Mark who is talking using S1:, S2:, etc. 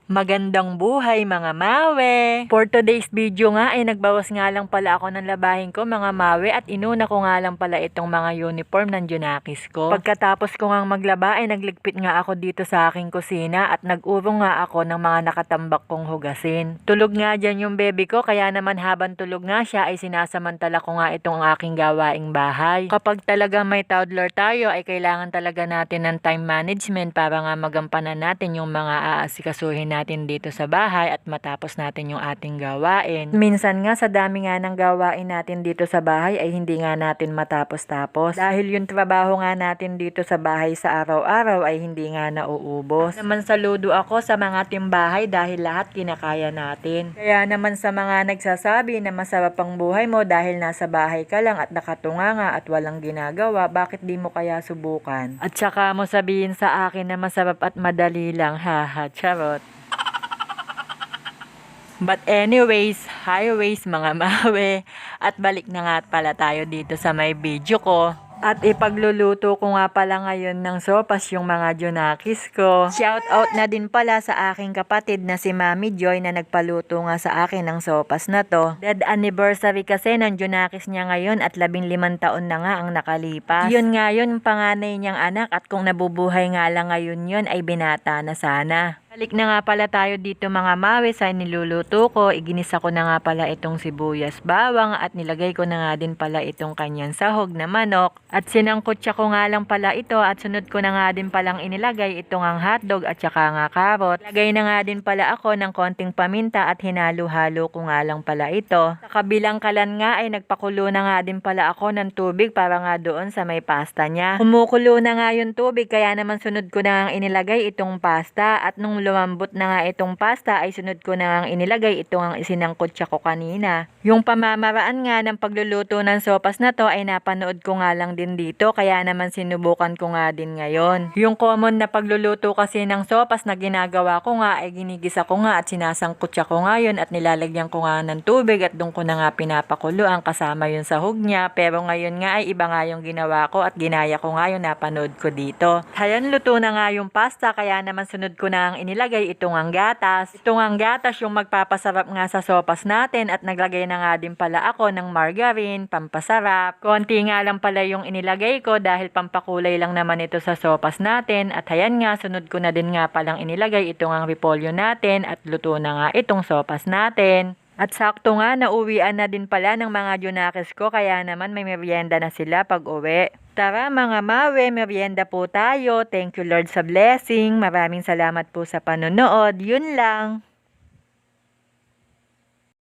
S1: Magandang buhay mga mawe! For today's video nga ay nagbawas nga lang pala ako ng labahin ko mga mawe at inuna ko nga lang pala itong mga uniform ng Junakis ko. Pagkatapos ko nga maglaba ay nagligpit nga ako dito sa aking kusina at nag-urong nga ako ng mga nakatambak kong hugasin. Tulog nga dyan yung baby ko kaya naman habang tulog nga siya ay sinasamantala ko nga itong aking gawaing bahay. Kapag talaga may toddler tayo ay kailangan talaga natin ng time management para nga magampanan natin yung mga aasikasuhin natin dito sa bahay at matapos natin yung ating gawain. Minsan nga sa dami nga ng gawain natin dito sa bahay ay hindi nga natin matapos-tapos. Dahil yung trabaho nga natin dito sa bahay sa araw-araw ay hindi nga nauubos. Naman saludo ako sa mga timbahay dahil lahat kinakaya natin. Kaya naman sa mga nagsasabi na masarap ang buhay mo dahil nasa bahay ka lang at nakatunganga at walang ginagawa, bakit di mo kaya subukan? At saka mo sabihin sa akin na masarap at madali lang, haha, charot. But anyways, highways mga mawe, at balik na nga pala tayo dito sa may video ko. At ipagluluto ko nga pala ngayon ng sopas yung mga Junakis ko. Shout out na din pala sa aking kapatid na si Mami Joy na nagpaluto nga sa akin ng sopas na to. Dead anniversary kasi ng Junakis niya ngayon at 15 taon na nga ang nakalipas. Yun nga yun, panganay niyang anak at kung nabubuhay nga lang ngayon yun ay binata na sana. Balik na nga pala tayo dito mga mawe sa niluluto ko. Iginisa ko na nga pala itong sibuyas bawang at nilagay ko na nga din pala itong kanyang sahog na manok. At sinangkutsa ko nga lang pala ito at sunod ko na nga din palang inilagay itong ang hotdog at saka nga karot. Lagay na nga din pala ako ng konting paminta at hinalo-halo ko nga lang pala ito. Sa kabilang kalan nga ay nagpakulo na nga din pala ako ng tubig para nga doon sa may pasta niya. Kumukulo na nga yung tubig kaya naman sunod ko na nga inilagay itong pasta at nung lumambot na nga itong pasta ay sunod ko na nga inilagay itong ang isinangkutsa ko kanina. Yung pamamaraan nga ng pagluluto ng sopas na to ay napanood ko nga lang din dito kaya naman sinubukan ko nga din ngayon. Yung common na pagluluto kasi ng sopas na ginagawa ko nga ay ginigisa ko nga at sinasangkutsa ko nga yun at nilalagyan ko nga ng tubig at doon ko na nga pinapakulo ang kasama yung sahog niya, pero ngayon nga ay iba nga yung ginawa ko at ginaya ko nga yun, napanood ko dito. Ayan, luto na nga yung pasta kaya naman sunod ko na ang inilagay itong ang gatas. Itong ang gatas yung magpapasarap nga sa sopas natin at naglagay na nga din pala ako ng margarine, pampasarap. Konti nga lang pala yung inilagay ko dahil pampakulay lang naman ito sa sopas natin. At ayan nga, sunod ko na din nga palang inilagay itong ang repolyo natin at luto na nga itong sopas natin. At sakto nga, nauwian na din pala ng mga Junakis ko kaya naman may merienda na sila pag uwi. Tara mga mawe, merienda po tayo. Thank you Lord sa blessing. Maraming salamat po sa panonood. Yun lang.